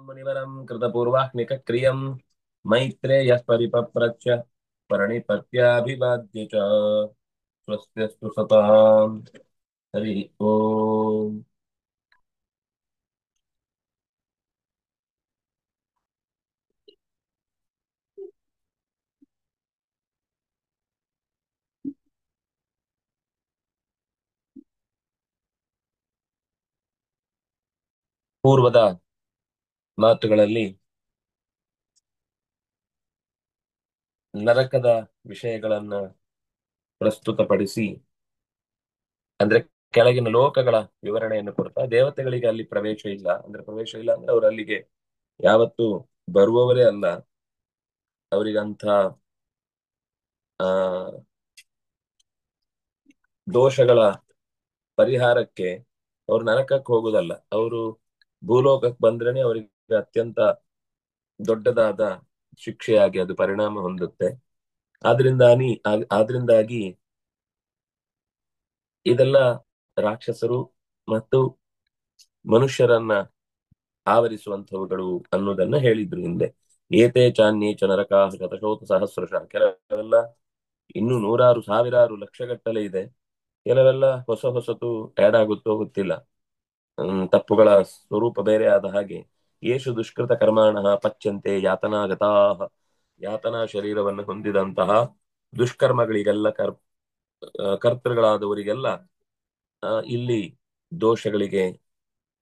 मुनिवरं कृतपूर्वाह्निकक्रियं मैत्रेयः परिपप्रच्छ प्रणिपत्याभिवाद्य च स्वस्त्यस्तु सताम् हरिः ओम्। ಪೂರ್ವದ ಮಾತುಗಳಲ್ಲಿ ನರಕದ ವಿಷಯಗಳನ್ನ ಪ್ರಸ್ತುತಪಡಿಸಿ, ಅಂದ್ರೆ ಕೆಳಗಿನ ಲೋಕಗಳ ವಿವರಣೆಯನ್ನು ಕೊಡ್ತಾ, ದೇವತೆಗಳಿಗೆ ಅಲ್ಲಿ ಪ್ರವೇಶ ಇಲ್ಲ, ಅಂದ್ರೆ ಅವರು ಅಲ್ಲಿಗೆ ಯಾವತ್ತೂ ಬರುವವರೇ ಅಲ್ಲ. ಅವರಿಗಂಥ ಆ ದೋಷಗಳ ಪರಿಹಾರಕ್ಕೆ ಅವ್ರು ನರಕಕ್ಕೆ ಹೋಗುದಲ್ಲ, ಅವರು ಭೂಲೋಕಕ್ಕೆ ಬಂದ್ರೇನೆ ಅವರಿಗೆ ಅತ್ಯಂತ ದೊಡ್ಡದಾದ ಶಿಕ್ಷೆಯಾಗಿ ಅದು ಪರಿಣಾಮ ಹೊಂದುತ್ತೆ. ಆದ್ರಿಂದಾಗಿ ಇದೆಲ್ಲ ರಾಕ್ಷಸರು ಮತ್ತು ಮನುಷ್ಯರನ್ನ ಆವರಿಸುವಂತವುಗಳು ಅನ್ನೋದನ್ನ ಹೇಳಿದ್ರು ಹಿಂದೆ. ಏತೇ ಚಾನ್ಯೇಚ ನರಕಾ ಶತಶೋಥ ಸಹಸ್ರಶ, ಕೆಲವೆಲ್ಲ ಇನ್ನು ನೂರಾರು ಸಾವಿರಾರು ಲಕ್ಷಗಟ್ಟಲೆ ಇದೆ, ಕೆಲವೆಲ್ಲ ಹೊಸತು ಆಡ್ ಆಗುತ್ತೋ ಗೊತ್ತಿಲ್ಲ. ತಪ್ಪುಗಳ ಸ್ವರೂಪ ಬೇರೆ ಆದ ಹಾಗೆ. ಯೇಷು ದುಷ್ಕೃತ ಕರ್ಮಾಣ ಪಚ್ಯಂತೆ ಯಾತನಾಗತಾ, ಯಾತನಾ ಶರೀರವನ್ನು ಹೊಂದಿದಂತಹ ದುಷ್ಕರ್ಮಗಳಿಗೆಲ್ಲ ಕರ್ತೃಗಳಾದವರಿಗೆಲ್ಲ ಇಲ್ಲಿ ದೋಷಗಳಿಗೆ,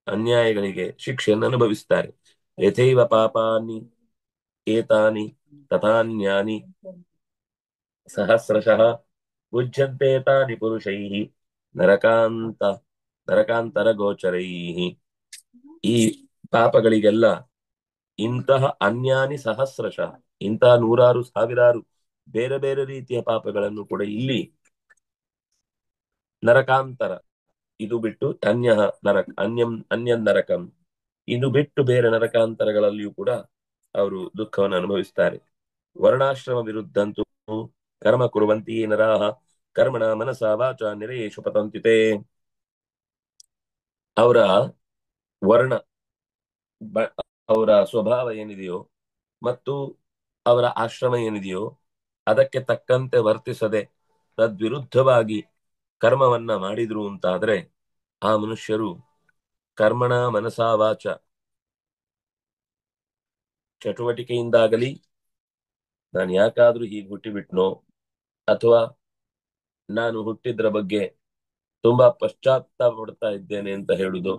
ಅನ್ಯಾಯಗಳಿಗೆ ಶಿಕ್ಷೆಯನ್ನು ಅನುಭವಿಸ್ತಾರೆ. ಯಥೈವ ಪಾಪಾನಿ ಏತಾನಿ ತಥಾನ್ಯಾನಿ ಸಹಸ್ರಶಃ ಉಜ್ಜಂತೆ ತಾನಿ ಪುರುಷೈಃ ನರಕಾಂತ ನರಕಾಂತರ ಗೋಚರೈಃ. ಈ ಪಾಪಗಳಿಗೆಲ್ಲ ಇಂತಹ ಅನ್ಯಾನಿ ಸಹಸ್ರಶಃ, ಇಂತಹ ನೂರಾರು ಸಾವಿರಾರು ಬೇರೆ ಬೇರೆ ರೀತಿಯ ಪಾಪಗಳನ್ನು ಕೂಡ ಇಲ್ಲಿ ನರಕಾಂತರ, ಇದು ಬಿಟ್ಟು ಅನ್ಯಂ ನರಕಂ, ಇದು ಬಿಟ್ಟು ಬೇರೆ ನರಕಾಂತರಗಳಲ್ಲಿಯೂ ಕೂಡ ಅವರು ದುಃಖವನ್ನು ಅನುಭವಿಸ್ತಾರೆ. ವರ್ಣಾಶ್ರಮ ವಿರುದ್ಧಂತೂ ಕರ್ಮ ಕುರುವಂತಿ ನರಾಹ ಕರ್ಮಣ ಮನಸ ವಾಚ ನಿರೇಶು ಪತಂತಿತೆ. ಅವರ ವರ್ಣ, ಅವರ ಸ್ವಭಾವ ಏನಿದೆಯೋ ಮತ್ತು ಅವರ ಆಶ್ರಮ ಏನಿದೆಯೋ ಅದಕ್ಕೆ ತಕ್ಕಂತೆ ವರ್ತಿಸದೆ ತದ್ವಿರುದ್ಧವಾಗಿ ಕರ್ಮವನ್ನ ಮಾಡಿದ್ರು ಅಂತಾದ್ರೆ ಆ ಮನುಷ್ಯರು ಕರ್ಮಣ ಮನಸಾ ವಾಚ, ಚಟುವಟಿಕೆಯಿಂದಾಗಲಿ ನಾನು ಯಾಕಾದ್ರೂ ಹೀಗೆ ಹುಟ್ಟಿಬಿಟ್ನೋ, ಅಥವಾ ನಾನು ಹುಟ್ಟಿದ್ರ ಬಗ್ಗೆ ತುಂಬಾ ಪಶ್ಚಾತ್ತಾಪ ಪಡ್ತಾ ಇದ್ದೇನೆ ಅಂತ ಹೇಳುದು,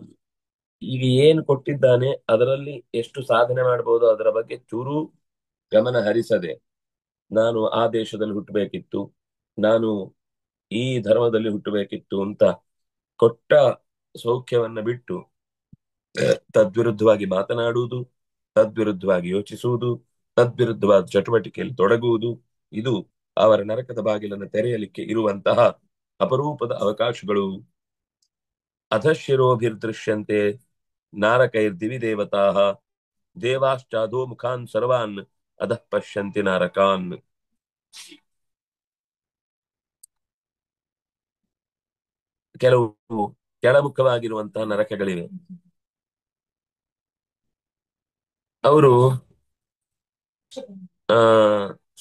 ಈಗ ಏನ್ ಕೊಟ್ಟಿದ್ದಾನೆ ಅದರಲ್ಲಿ ಎಷ್ಟು ಸಾಧನೆ ಮಾಡಬಹುದು ಅದರ ಬಗ್ಗೆ ಚೂರು ಗಮನ ಹರಿಸದೆ, ನಾನು ಆ ದೇಶದಲ್ಲಿ ಹುಟ್ಟಬೇಕಿತ್ತು, ನಾನು ಈ ಧರ್ಮದಲ್ಲಿ ಹುಟ್ಟಬೇಕಿತ್ತು ಅಂತ ಕೊಟ್ಟ ಸೌಖ್ಯವನ್ನ ಬಿಟ್ಟು ತದ್ವಿರುದ್ಧವಾಗಿ ಮಾತನಾಡುವುದು, ತದ್ವಿರುದ್ಧವಾಗಿ ಯೋಚಿಸುವುದು, ತದ್ವಿರುದ್ಧವಾದ ಚಟುವಟಿಕೆಯಲ್ಲಿ ತೊಡಗುವುದು, ಇದು ಅವರ ನರಕದ ಬಾಗಿಲನ್ನು ತೆರೆಯಲಿಕ್ಕೆ ಇರುವಂತಹ ಅಪರೂಪದ ಅವಕಾಶಗಳು. ಅಧಶಿರೋಭಿರ್ದೃಶ್ಯಂತೆ ನಾರಕೈರ್ದಿವಿ ದೇವತಾ ದೇವಾಶ್ಚಾಧೋ ಮುಖಾನ್ ಸರ್ವಾನ್ ಅಧಃ ಪಶ್ಯಂತಿ ನಾರಕಾನ್. ಕೆಲವು ಕೆಳಮುಖವಾಗಿರುವಂತಹ ನರಕಗಳಿವೆ. ಅವರು ಆ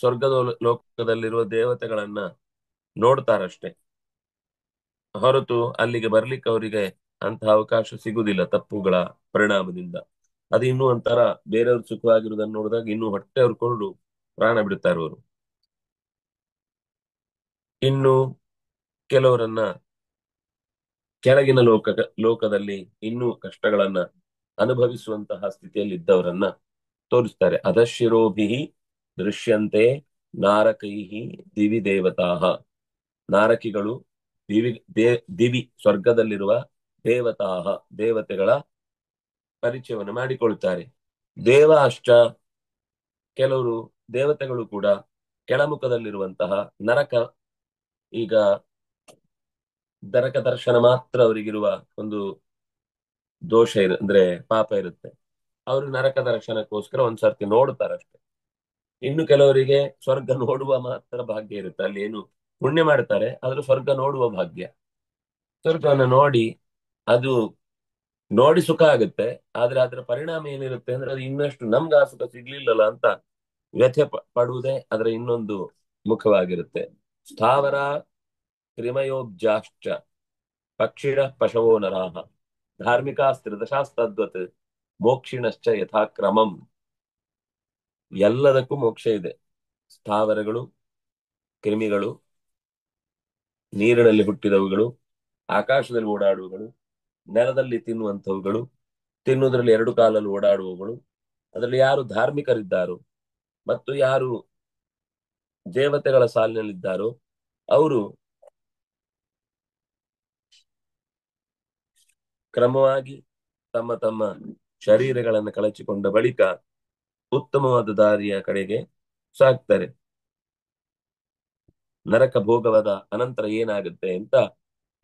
ಸ್ವರ್ಗದ ಲೋಕದಲ್ಲಿರುವ ದೇವತೆಗಳನ್ನ ನೋಡ್ತಾರಷ್ಟೆ ಹೊರತು ಅಲ್ಲಿಗೆ ಬರ್ಲಿಕ್ಕೆ ಅವರಿಗೆ ಅಂತಹ ಅವಕಾಶ ಸಿಗುದಿಲ್ಲ, ತಪ್ಪುಗಳ ಪರಿಣಾಮದಿಂದ. ಅದು ಇನ್ನೂ ಒಂಥರ, ಬೇರೆಯವ್ರು ಸುಖವಾಗಿರುವುದನ್ನು ನೋಡಿದಾಗ ಇನ್ನೂ ಹೊಟ್ಟೆ ಹೊರ್ಕೊಂಡು ಪ್ರಾಣ ಬಿಡ್ತಾರೆ ಅವರು. ಇನ್ನು ಕೆಲವರನ್ನ ಕೆಳಗಿನ ಲೋಕದಲ್ಲಿ ಇನ್ನೂ ಕಷ್ಟಗಳನ್ನ ಅನುಭವಿಸುವಂತಹ ಸ್ಥಿತಿಯಲ್ಲಿ ಇದ್ದವರನ್ನ ತೋರಿಸ್ತಾರೆ. ಅಧಶಿರೋಭಿ ದೃಶ್ಯಂತೆ ನಾರಕೈಹಿ ದಿವಿ ದೇವತಾ, ನಾರಕಿಗಳು ದಿವಿ ಸ್ವರ್ಗದಲ್ಲಿರುವ ದೇವತಾ, ದೇವತೆಗಳ ಪರಿಚಯವನ್ನು ಮಾಡಿಕೊಳ್ತಾರೆ. ದೇವಾಶ್ಚ, ಕೆಲವರು ದೇವತೆಗಳು ಕೂಡ ಕೆಳಮುಖದಲ್ಲಿರುವಂತಹ ನರಕ, ಈಗ ನರಕ ದರ್ಶನ ಮಾತ್ರ ಅವರಿಗಿರುವ ಒಂದು ದೋಷ ಅಂದ್ರೆ ಪಾಪ ಇರುತ್ತೆ, ಅವರು ನರಕ ದರ್ಶನಕ್ಕೋಸ್ಕರ ಒಂದ್ಸರ್ತಿ ನೋಡ್ತಾರಷ್ಟೆ. ಇನ್ನು ಕೆಲವರಿಗೆ ಸ್ವರ್ಗ ನೋಡುವ ಮಾತ್ರ ಭಾಗ್ಯ ಇರುತ್ತೆ, ಅಲ್ಲಿ ಏನು ಪುಣ್ಯ ಮಾಡ್ತಾರೆ ಆದ್ರೂ ಸ್ವರ್ಗ ನೋಡುವ ಭಾಗ್ಯ. ಸ್ವರ್ಗವನ್ನು ನೋಡಿ ಅದು ನೋಡಿ ಸುಖ ಆಗುತ್ತೆ. ಆದ್ರೆ ಅದರ ಪರಿಣಾಮ ಏನಿರುತ್ತೆ ಅಂದ್ರೆ ಅದು ಇನ್ನಷ್ಟು ನಮ್ಗೆ ಆ ಸುಖ ಸಿಗ್ಲಿಲ್ಲಲ್ಲ ಅಂತ ವ್ಯಥೆ ಪಡುವುದೇ ಅದರ ಇನ್ನೊಂದು ಮುಖವಾಗಿರುತ್ತೆ. ಸ್ಥಾವರ ಕ್ರಿಮಯೋಬ್ಜಾಶ್ಚ ಪಕ್ಷಿಣ ಪಶವೋ ನರಾಹ ಧಾರ್ಮಿಕಾಸ್ತ್ರಿದಶಾಸ್ತದ್ವತ್ ಮೋಕ್ಷಿಣಶ್ಚ ಯಥಾಕ್ರಮಂ. ಎಲ್ಲದಕ್ಕೂ ಮೋಕ್ಷ ಇದೆ. ಸ್ಥಾವರಗಳು, ಕ್ರಿಮಿಗಳು, ನೀರಿನಲ್ಲಿ ಹುಟ್ಟಿದವುಗಳು, ಆಕಾಶದಲ್ಲಿ ಓಡಾಡುವಗಳು, ನೆಲದಲ್ಲಿ ತಿನ್ನುವಂಥವುಗಳು, ತಿನ್ನುವುದರಲ್ಲಿ ಎರಡು ಕಾಲಲ್ಲಿ ಓಡಾಡುವವುಗಳು, ಅದರಲ್ಲಿ ಯಾರು ಧಾರ್ಮಿಕರಿದ್ದಾರೋ ಮತ್ತು ಯಾರು ದೇವತೆಗಳ ಸಾಲಿನಲ್ಲಿದ್ದಾರೋ ಅವರು ಕ್ರಮವಾಗಿ ತಮ್ಮ ತಮ್ಮ ಶರೀರಗಳನ್ನು ಕಳಚಿಕೊಂಡ ಬಳಿಕ ಉತ್ತಮವಾದ ದಾರಿಯ ಕಡೆಗೆ ಸಾಗ್ತಾರೆ. ನರಕ ಭೋಗವಾದ ಅನಂತರ ಏನಾಗುತ್ತೆ ಅಂತ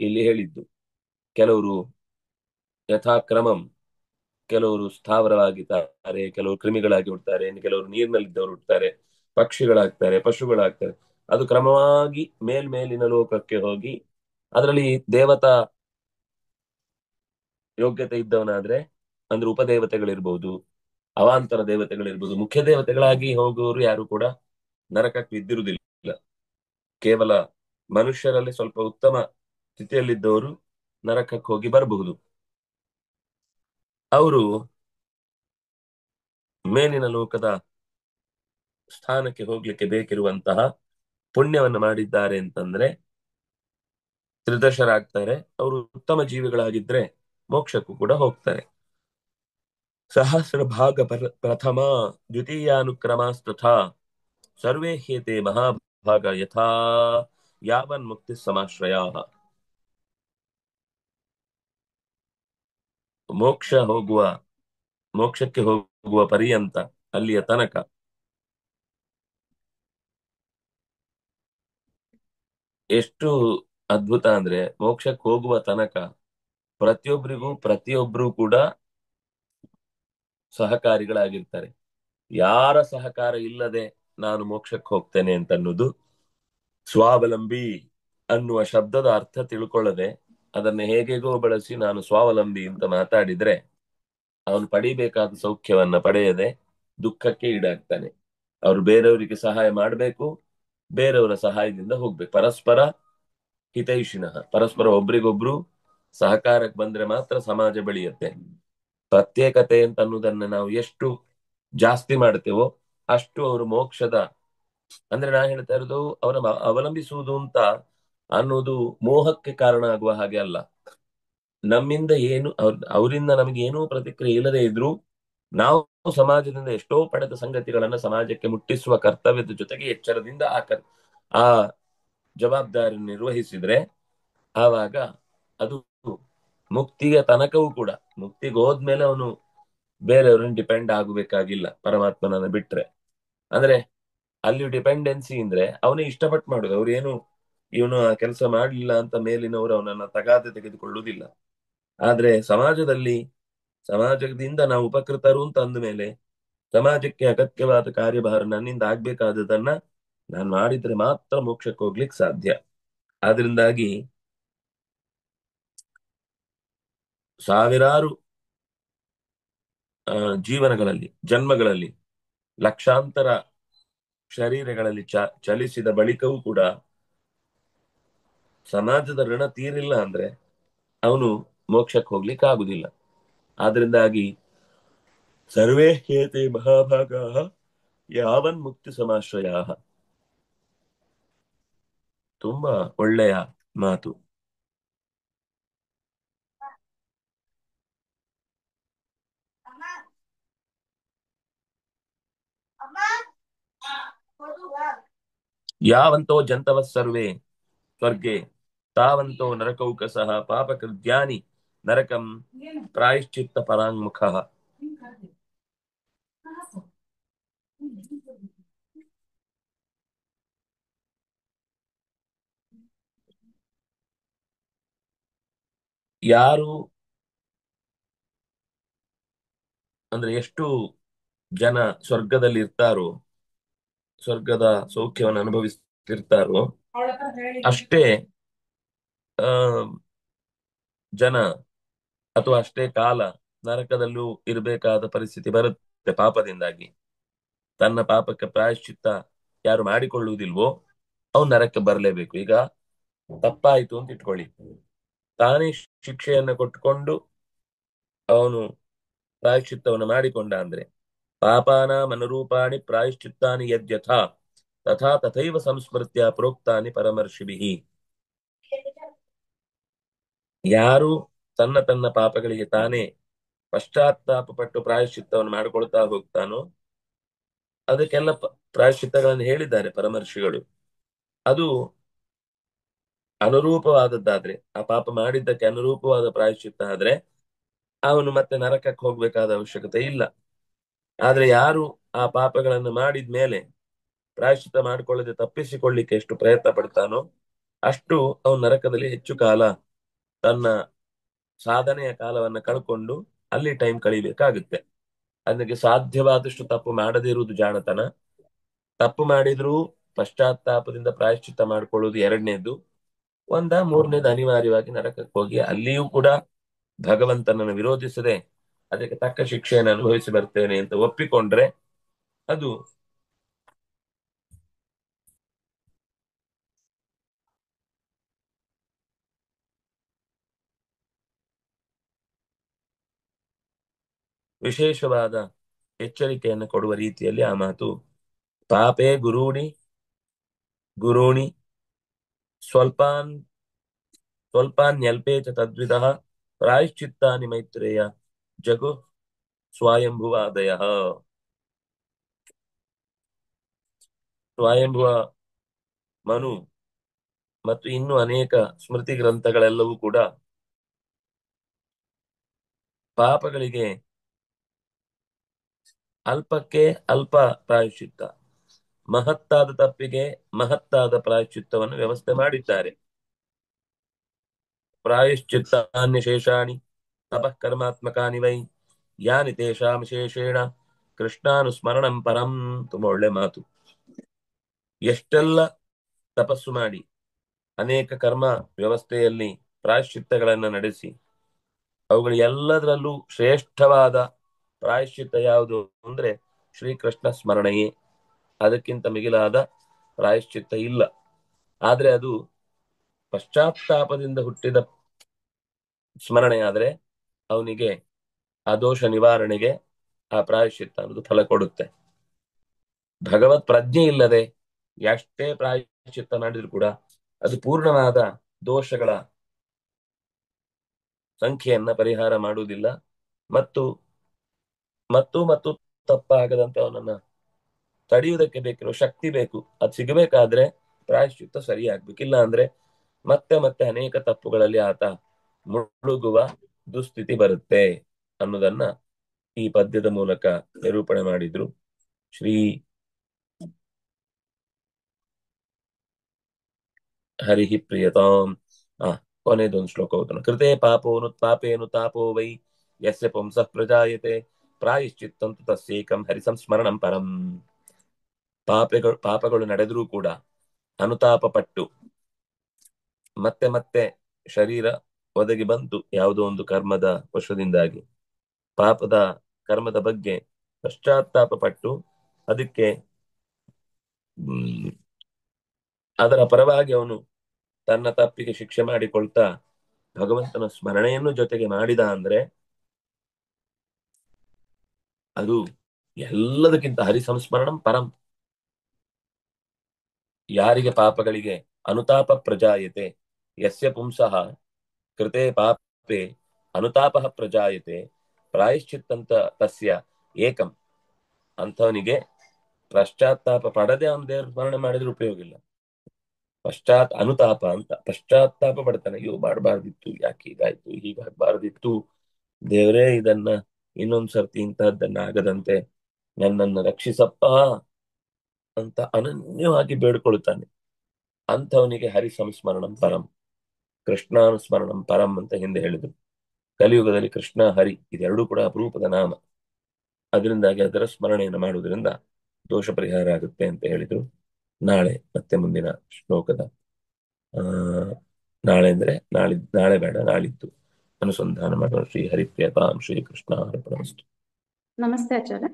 ಇಲ್ಲಿ ಹೇಳಿದ್ದು. ಕೆಲವರು ಯಥಾಕ್ರಮಂ, ಕೆಲವರು ಸ್ಥಾವರವಾಗಿದ್ದಾರೆ, ಕೆಲವರು ಕ್ರಿಮಿಗಳಾಗಿ ಹುಡ್ತಾರೆ, ಇನ್ನು ಕೆಲವರು ನೀರಿನಲ್ಲಿದ್ದವರು ಹುಡ್ತಾರೆ, ಪಕ್ಷಿಗಳಾಗ್ತಾರೆ, ಪಶುಗಳಾಗ್ತಾರೆ. ಅದು ಕ್ರಮವಾಗಿ ಮೇಲ್ಮೇಲಿನ ಲೋಕಕ್ಕೆ ಹೋಗಿ ಅದರಲ್ಲಿ ದೇವತಾ ಯೋಗ್ಯತೆ ಇದ್ದವನಾದ್ರೆ, ಅಂದ್ರೆ ಉಪದೇವತೆಗಳಿರ್ಬಹುದು, ಅವಾಂತರ ದೇವತೆಗಳಿರ್ಬಹುದು, ಮುಖ್ಯ ದೇವತೆಗಳಾಗಿ ಹೋಗುವವರು ಯಾರು ಕೂಡ ನರಕಕ್ಕೆ ಬಿದ್ದಿರುವುದಿಲ್ಲ. ಕೇವಲ ಮನುಷ್ಯರಲ್ಲಿ ಸ್ವಲ್ಪ ಉತ್ತಮ ಸ್ಥಿತಿಯಲ್ಲಿದ್ದವರು ನರಕಕ್ಕೆ ಹೋಗಿ ಬರಬಹುದು. ಅವರು ಮೇಲಿನ ಲೋಕದ ಸ್ಥಾನಕ್ಕೆ ಹೋಗ್ಲಿಕ್ಕೆ ಬೇಕಿರುವಂತಹ ಪುಣ್ಯವನ್ನು ಮಾಡಿದ್ದಾರೆ ಅಂತಂದ್ರೆ ತ್ರಿದಶರಾಗ್ತಾರೆ. ಅವರು ಉತ್ತಮ ಜೀವಿಗಳಾಗಿದ್ರೆ ಮೋಕ್ಷಕ್ಕೂ ಕೂಡ ಹೋಗ್ತಾರೆ. ಸಹಸ್ರ ಭಾಗ ಪ್ರಥಮ ದ್ವಿತೀಯಾನುಕ್ರಮಸ್ತಥಾ ಸರ್ವೇ ಹೇತೆ ಮಹಾಭಾಗ ಯಥಾ ಯಾವನ್ ಮುಕ್ತಿ ಸಮಾಶ್ರಯ. ಮೋಕ್ಷ ಹೋಗುವ ಮೋಕ್ಷಕ್ಕೆ ಹೋಗುವ ಪರ್ಯಂತ, ಅಲ್ಲಿಯ ತನಕ ಎಷ್ಟು ಅದ್ಭುತ ಅಂದ್ರೆ, ಮೋಕ್ಷಕ್ಕೆ ಹೋಗುವ ತನಕ ಪ್ರತಿಯೊಬ್ಬರಿಗೂ ಪ್ರತಿಯೊಬ್ರು ಕೂಡ ಸಹಕಾರಿಗಳಾಗಿರ್ತಾರೆ. ಯಾರ ಸಹಕಾರ ಇಲ್ಲದೆ ನಾನು ಮೋಕ್ಷಕ್ಕೆ ಹೋಗ್ತೇನೆ ಅಂತ ಅನ್ನೋದು, ಸ್ವಾವಲಂಬಿ ಅನ್ನುವ ಶಬ್ದದ ಅರ್ಥ ತಿಳ್ಕೊಳ್ಳದೆ ಅದನ್ನ ಹೇಗೆಗೋ ಬಳಸಿ ನಾನು ಸ್ವಾವಲಂಬಿ ಅಂತ ಮಾತಾಡಿದ್ರೆ ಅವನು ಪಡಿಬೇಕಾದ ಸೌಖ್ಯವನ್ನ ಪಡೆಯದೆ ದುಃಖಕ್ಕೆ ಈಡಾಗ್ತಾನೆ. ಅವ್ರು ಬೇರೆಯವರಿಗೆ ಸಹಾಯ ಮಾಡಬೇಕು, ಬೇರೆಯವರ ಸಹಾಯದಿಂದ ಹೋಗ್ಬೇಕು. ಪರಸ್ಪರ ಹಿತೈಷಿಣಃ, ಪರಸ್ಪರ ಒಬ್ರಿಗೊಬ್ರು ಸಹಕಾರಕ್ಕೆ ಬಂದ್ರೆ ಮಾತ್ರ ಸಮಾಜ ಬೆಳೆಯುತ್ತೆ. ಪ್ರತ್ಯೇಕತೆ ಅಂತ ಅನ್ನೋದನ್ನ ನಾವು ಎಷ್ಟು ಜಾಸ್ತಿ ಮಾಡ್ತೇವೋ ಅಷ್ಟು ಅವರು ಮೋಕ್ಷದ, ಅಂದ್ರೆ ನಾ ಹೇಳ್ತಾ ಇರೋದು ಅವರ ಅವಲಂಬಿಸುವುದು ಅಂತ ಅನ್ನೋದು ಮೋಹಕ್ಕೆ ಕಾರಣ ಆಗುವ ಹಾಗೆ ಅಲ್ಲ. ನಮ್ಮಿಂದ ಏನು ಅವರಿಂದ ನಮಗೆ ಏನೂ ಪ್ರತಿಕ್ರಿಯೆ ಇಲ್ಲದೆ ಇದ್ರೂ ನಾವು ಸಮಾಜದಿಂದ ಎಷ್ಟೋ ಪಡೆದ ಸಂಗತಿಗಳನ್ನ ಸಮಾಜಕ್ಕೆ ಮುಟ್ಟಿಸುವ ಕರ್ತವ್ಯದ ಜೊತೆಗೆ ಎಚ್ಚರದಿಂದ ಆ ಜವಾಬ್ದಾರಿ ನಿರ್ವಹಿಸಿದ್ರೆ ಆವಾಗ ಅದು ಮುಕ್ತಿಯ ತನಕವೂ ಕೂಡ, ಮುಕ್ತಿಗೆ ಹೋದ್ಮೇಲೆ ಅವನು ಬೇರೆಯವ್ರನ್ನ ಡಿಪೆಂಡ್ ಆಗಬೇಕಾಗಿಲ್ಲ ಪರಮಾತ್ಮನನ್ನ ಬಿಟ್ರೆ. ಅಂದ್ರೆ ಅಲ್ಲಿ ಡಿಪೆಂಡೆನ್ಸಿ ಅಂದ್ರೆ ಅವನೇ ಇಷ್ಟಪಟ್ಟು ಮಾಡುದು. ಅವ್ರು ಏನು ಇವನು ಆ ಕೆಲಸ ಮಾಡ್ಲಿಲ್ಲ ಅಂತ ಮೇಲಿನವರು ಅವನನ್ನ ತಗಾದೆ ತೆಗೆದುಕೊಳ್ಳುವುದಿಲ್ಲ. ಆದ್ರೆ ಸಮಾಜದಿಂದ ನಾವು ಉಪಕೃತರು ಅಂತ ಅಂದ್ಮೇಲೆ ಸಮಾಜಕ್ಕೆ ಅಗತ್ಯವಾದ ಕಾರ್ಯಭಾರ ನನ್ನಿಂದ ಆಗ್ಬೇಕಾದದನ್ನ ನಾನು ಮಾಡಿದ್ರೆ ಮಾತ್ರ ಮೋಕ್ಷಕ್ಕೆ ಹೋಗ್ಲಿಕ್ಕೆ ಸಾಧ್ಯ. ಆದ್ರಿಂದಾಗಿ ಸಾವಿರಾರು ಜೀವನಗಳಲ್ಲಿ, ಜನ್ಮಗಳಲ್ಲಿ, ಲಕ್ಷಾಂತರ ಶರೀರಗಳಲ್ಲಿ ಚಲಿಸಿದ ಬಳಿಕವೂ ಕೂಡ ಸಮಾಜದ ಋಣ ತೀರಿಲ್ಲ ಅಂದ್ರೆ ಅವನು ಮೋಕ್ಷಕ್ಕೆ ಹೋಗ್ಲಿಕ್ಕೆ ಆಗುದಿಲ್ಲ. ಆದ್ರಿಂದಾಗಿ ಸರ್ವೇ ಹೇತೆ ಮಹಾಭಾಗ ಯಾವನ್ ಮುಕ್ತಿ ಸಮಾಶ್ರಯ. ತುಂಬಾ ಒಳ್ಳೆಯ ಮಾತು. ಯಾವಂತೋ ಜಂತವ ಸರ್ವೇ ಸ್ವರ್ಗೆ ತಾವಂತೋ ನರಕೌಕಸಃ ಪಾಪಕೃತ್ಯಾನಿ ನರಕಂ ಪ್ರಾಯಶ್ಚಿತ್ತ ಪರಾಂಗುಖ. ಯಾರು ಅಂದ್ರೆ ಎಷ್ಟು ಜನ ಸ್ವರ್ಗದಲ್ಲಿ ಇರ್ತಾರೋ, ಸ್ವರ್ಗದ ಸೌಖ್ಯವನ್ನು ಅನುಭವಿಸ್ತಿರ್ತಾರೋ ಅಷ್ಟೇ ಆ ಜನ ಅಥವಾ ಅಷ್ಟೇ ಕಾಲ ನರಕದಲ್ಲೂ ಇರಬೇಕಾದ ಪರಿಸ್ಥಿತಿ ಬರುತ್ತೆ ಪಾಪದಿಂದಾಗಿ. ತನ್ನ ಪಾಪಕ್ಕೆ ಪ್ರಾಯಶ್ಚಿತ್ತ ಯಾರು ಮಾಡಿಕೊಳ್ಳುವುದಿಲ್ವೋ ಅವನು ನರಕ್ಕೆ ಬರಲೇಬೇಕು. ಈಗ ತಪ್ಪಾಯ್ತು ಅಂತ ಇಟ್ಕೊಳ್ಳಿ, ತಾನೇ ಶಿಕ್ಷೆಯನ್ನ ಕೊಟ್ಟುಕೊಂಡು ಅವನು ಪ್ರಾಯಶ್ಚಿತ್ತವನ್ನು ಮಾಡಿಕೊಂಡ ಅಂದ್ರೆ, ಪಾಪಾನಾಂ ಅನುರೂಪಾಣಿ ಪ್ರಾಯಶ್ಚಿತ್ತಾನಿ ಯದ್ಯಥಾ ತಥಾ ತಥೈವ ಸಂಸ್ಮೃತ್ಯ ಪ್ರೋಕ್ತಾನಿ ಪರಮರ್ಷಿಭಿಃ. ಯಾರು ತನ್ನ ತನ್ನ ಪಾಪಗಳಿಗೆ ತಾನೇ ಪಶ್ಚಾತ್ತಾಪ ಪಟ್ಟು ಪ್ರಾಯಶ್ಚಿತ್ತವನ್ನು ಮಾಡಿಕೊಳ್ತಾ ಹೋಗ್ತಾನೋ, ಅದಕ್ಕೆಲ್ಲ ಪ್ರಾಯಶ್ಚಿತ್ತಗಳನ್ನು ಹೇಳಿದ್ದಾರೆ ಪರಮರ್ಷಿಗಳು. ಅದು ಅನುರೂಪವಾದದ್ದಾದ್ರೆ, ಆ ಪಾಪ ಮಾಡಿದ್ದಕ್ಕೆ ಅನುರೂಪವಾದ ಪ್ರಾಯಶ್ಚಿತ್ತ ಆದ್ರೆ ಅವನು ಮತ್ತೆ ನರಕಕ್ಕೆ ಹೋಗ್ಬೇಕಾದ ಅವಶ್ಯಕತೆ ಇಲ್ಲ. ಆದ್ರೆ ಯಾರು ಆ ಪಾಪಗಳನ್ನು ಮಾಡಿದ ಮೇಲೆ ಪ್ರಾಯಶ್ಚಿತ್ತ ಮಾಡಿಕೊಳ್ಳದೆ ತಪ್ಪಿಸಿಕೊಳ್ಳಿಕ್ಕೆ ಎಷ್ಟು ಪ್ರಯತ್ನ ಪಡ್ತಾನೋ ಅಷ್ಟು ಅವನು ನರಕದಲ್ಲಿ ಹೆಚ್ಚು ಕಾಲ ತನ್ನ ಸಾಧನೆಯ ಕಾಲವನ್ನ ಕಳ್ಕೊಂಡು ಅಲ್ಲಿ ಟೈಮ್ ಕಳಿಬೇಕಾಗುತ್ತೆ. ಅದಕ್ಕೆ ಸಾಧ್ಯವಾದಷ್ಟು ತಪ್ಪು ಮಾಡದೇ ಇರುವುದು ಜಾಣತನ. ತಪ್ಪು ಮಾಡಿದ್ರೂ ಪಶ್ಚಾತ್ತಾಪದಿಂದ ಪ್ರಾಯಶ್ಚಿತ್ತ ಮಾಡ್ಕೊಳ್ಳೋದು ಎರಡನೇದು. ಮೂರನೇದು ಅನಿವಾರ್ಯವಾಗಿ ನರಕಕ್ಕೆ ಹೋಗಿ ಅಲ್ಲಿಯೂ ಕೂಡ ಭಗವಂತನನ್ನು ವಿರೋಧಿಸದೆ ಅದಕ್ಕೆ ತಕ್ಕ ಶಿಕ್ಷೆಯನ್ನು ಅನುಭವಿಸಿ ಬರ್ತೇನೆ ಅಂತ ಒಪ್ಪಿಕೊಂಡ್ರೆ ಅದು ವಿಶೇಷವಾದ ಎಚ್ಚರಿಕೆಯನ್ನು ಕೊಡುವ ರೀತಿಯಲ್ಲಿ ಆ ಮಾತು. ಪಾಪೇ ಗುರೂಣಿ ಗುರೂಣಿ ಸ್ವಲ್ಪಾನ್ ಸ್ವಲ್ಪಾನ್ಯಲ್ಪೇ ಚ ತದ್ವಿಧಃ ಪ್ರಾಯಶ್ಚಿತ್ತಾನಿ ಮೈತ್ರೇಯ ಜಗು ಸ್ವಯಂಭುವಾದಯ. ಸ್ವಯಂಭುವ ಮನು ಮತ್ತು ಇನ್ನು ಅನೇಕ ಸ್ಮೃತಿ ಗ್ರಂಥಗಳೆಲ್ಲವೂ ಕೂಡ ಪಾಪಗಳಿಗೆ ಅಲ್ಪಕ್ಕೆ ಅಲ್ಪ ಪ್ರಾಯಶ್ಚಿತ್ತ, ಮಹತ್ತಾದ ತಪ್ಪಿಗೆ ಮಹತ್ತಾದ ಪ್ರಾಯಶ್ಚಿತ್ತವನ್ನು ವ್ಯವಸ್ಥೆ ಮಾಡಿದ್ದಾರೆ. ಪ್ರಾಯಶ್ಚಿತ್ತಾನ್ಯ ಶೇಷಾಣಿ ತಪಃ ಕರ್ಮಾತ್ಮಕಾನಿ ವೈ ಯಾನಿ ತೇಷಾಂ ಶೇಷೇಣ ಕೃಷ್ಣಾನುಸ್ಮರಣಂ ಪರಂ. ತುಂಬಾ ಒಳ್ಳೆ ಮಾತು. ಎಷ್ಟೆಲ್ಲ ತಪಸ್ಸು ಮಾಡಿ ಅನೇಕ ಕರ್ಮ ವ್ಯವಸ್ಥೆಯಲ್ಲಿ ಪ್ರಾಯಶ್ಚಿತ್ತಗಳನ್ನ ನಡೆಸಿ ಅವುಗಳು ಎಲ್ಲದರಲ್ಲೂ ಶ್ರೇಷ್ಠವಾದ ಪ್ರಾಯಶ್ಚಿತ್ತ ಯಾವುದು ಅಂದ್ರೆ ಶ್ರೀಕೃಷ್ಣ ಸ್ಮರಣೆಯೇ. ಅದಕ್ಕಿಂತ ಮಿಗಿಲಾದ ಪ್ರಾಯಶ್ಚಿತ್ತ ಇಲ್ಲ. ಆದ್ರೆ ಅದು ಪಶ್ಚಾತ್ತಾಪದಿಂದ ಹುಟ್ಟಿದ ಸ್ಮರಣೆ ಆದ್ರೆ ಅವನಿಗೆ ಆ ದೋಷ ನಿವಾರಣೆಗೆ ಆ ಪ್ರಾಯಶ್ಚಿತ್ತ ಅನ್ನೋದು ಫಲ ಕೊಡುತ್ತೆ. ಭಗವತ್ ಪ್ರಜ್ಞೆ ಇಲ್ಲದೆ ಎಷ್ಟೇ ಪ್ರಾಯಶ್ಚಿತ್ತ ಮಾಡಿದ್ರು ಕೂಡ ಅದು ಪೂರ್ಣವಾದ ದೋಷಗಳ ಸಂಖ್ಯೆಯನ್ನ ಪರಿಹಾರ ಮಾಡುವುದಿಲ್ಲ. ಮತ್ತು ಮತ್ತು ಮತ್ತು ತಪ್ಪಾಗದಂತೆ ಅವನನ್ನ ತಡೆಯುವುದಕ್ಕೆ ಬೇಕಿರೋ ಶಕ್ತಿ ಬೇಕು. ಅದು ಸಿಗಬೇಕಾದ್ರೆ ಪ್ರಾಯಶ್ಚಿತ್ತ ಸರಿಯಾಗ್ಬೇಕಿಲ್ಲ ಅಂದ್ರೆ ಮತ್ತೆ ಮತ್ತೆ ಅನೇಕ ತಪ್ಪುಗಳಲ್ಲಿ ಆತ ಮುಳುಗುವ ದುಸ್ಥಿತಿ ಬರುತ್ತೆ ಅನ್ನೋದನ್ನ ಈ ಪದ್ಯದ ಮೂಲಕ ನಿರೂಪಣೆ ಮಾಡಿದ್ರು. ಶ್ರೀ ಹರಿ ಪ್ರಿಯತಾಂ. ಕೊನೆದೊಂದು ಶ್ಲೋಕ ಓದೋಣ. ಕೃತೆ ಪಾಪೇನು ತಾಪೋ ವೈ ಯಸ್ಯ ಪುಂಸಃ ಪ್ರಜಾಯತೆ ಪ್ರಾಯಶ್ಚಿತ್ತಂ ತು ತಸ್ಯೇಕಂ ಹರಿ ಸಂಸ್ಮರಣಂ ಪರಂ. ಪಾಪಗಳು ನಡೆದರೂ ಕೂಡ ಅನುತಾಪ ಪಟ್ಟು ಮತ್ತೆ ಮತ್ತೆ ಶರೀರ ಒದಗಿ ಬಂತು ಯಾವುದೋ ಒಂದು ಕರ್ಮದ ವಶದಿಂದಾಗಿ ಪಾಪದ ಕರ್ಮದ ಬಗ್ಗೆ ಪಶ್ಚಾತ್ತಾಪ ಪಟ್ಟು ಅದಕ್ಕೆ ಅದರ ಪರವಾಗಿ ಅವನು ತನ್ನ ತಪ್ಪಿಗೆ ಶಿಕ್ಷೆ ಮಾಡಿಕೊಳ್ತಾ ಭಗವಂತನ ಸ್ಮರಣೆಯನ್ನು ಜೊತೆಗೆ ಮಾಡಿದ ಅಂದ್ರೆ ಅದು ಎಲ್ಲದಕ್ಕಿಂತ ಹರಿ ಸಂಸ್ಮರಣಂ ಪರಂ. ಯಾರಿಗೆ ಪಾಪಗಳಿಗೆ ಅನುತಾಪ ಪ್ರಜಾಯತೆ ಯಸ್ಯ ಪುಂಸಃ ಕೃತೆ ಪಾಪೆ ಅನುತಾಪ ಪ್ರಜಾಯತೆ ಪ್ರಾಯಶ್ಚಿತ್ತಂತ ತಸ್ಯ ಏಕಂ. ಅಂಥವನಿಗೆ ಪಶ್ಚಾತ್ತಾಪ ಪಡದೆ ಅವನು ದೇವ್ರ ಸ್ಮರಣೆ ಮಾಡಿದ್ರೆ ಉಪಯೋಗ ಇಲ್ಲ. ಅನುತಾಪ ಅಂತ ಪಶ್ಚಾತ್ತಾಪ ಪಡ್ತಾನೆ. ಅಯ್ಯೋ ಮಾಡಬಾರ್ದಿತ್ತು, ಯಾಕೆ ಹೀಗಾಯ್ತು, ಹೀಗಾಗಬಾರ್ದಿತ್ತು, ದೇವರೇ ಇದನ್ನ ಇನ್ನೊಂದ್ಸರ್ತಿ ಇಂತಹದ್ದನ್ನ ಆಗದಂತೆ ನನ್ನನ್ನು ರಕ್ಷಿಸಪ್ಪ ಅಂತ ಅನನ್ಯವಾಗಿ ಬೇಡ್ಕೊಳ್ತಾನೆ. ಅಂಥವನಿಗೆ ಹರಿ ಸಂಸ್ಮರಣಂ ಪರಂ, ಕೃಷ್ಣಾನುಸ್ಮರಣಂ ಪರಂ ಅಂತ ಹಿಂದೆ ಹೇಳಿದ್ರು. ಕಲಿಯುಗದಲ್ಲಿ ಕೃಷ್ಣ ಹರಿ ಇದೆರಡೂ ಕೂಡ ಅಪರೂಪದ ನಾಮ. ಅದರಿಂದಾಗಿ ಅದರ ಸ್ಮರಣೆಯನ್ನು ಮಾಡುವುದರಿಂದ ದೋಷ ಪರಿಹಾರ ಆಗುತ್ತೆ ಅಂತ ಹೇಳಿದ್ರು. ನಾಳೆ ಮತ್ತೆ ಮುಂದಿನ ಶ್ಲೋಕದ ನಾಳೆ ಅಂದ್ರೆ ನಾಳೆ ಬೇಡ, ನಾಳಿದ್ದು ಅನುಸಂಧಾನ ಮಾಡೋಣ. ಶ್ರೀ ಹರಿಪ್ರಿಯತಾಂ ಶ್ರೀ ಕೃಷ್ಣ ಅರ್ಪಣಮಸ್ತು. ನಮಸ್ತೆ ಆಚಾರ್ಯ.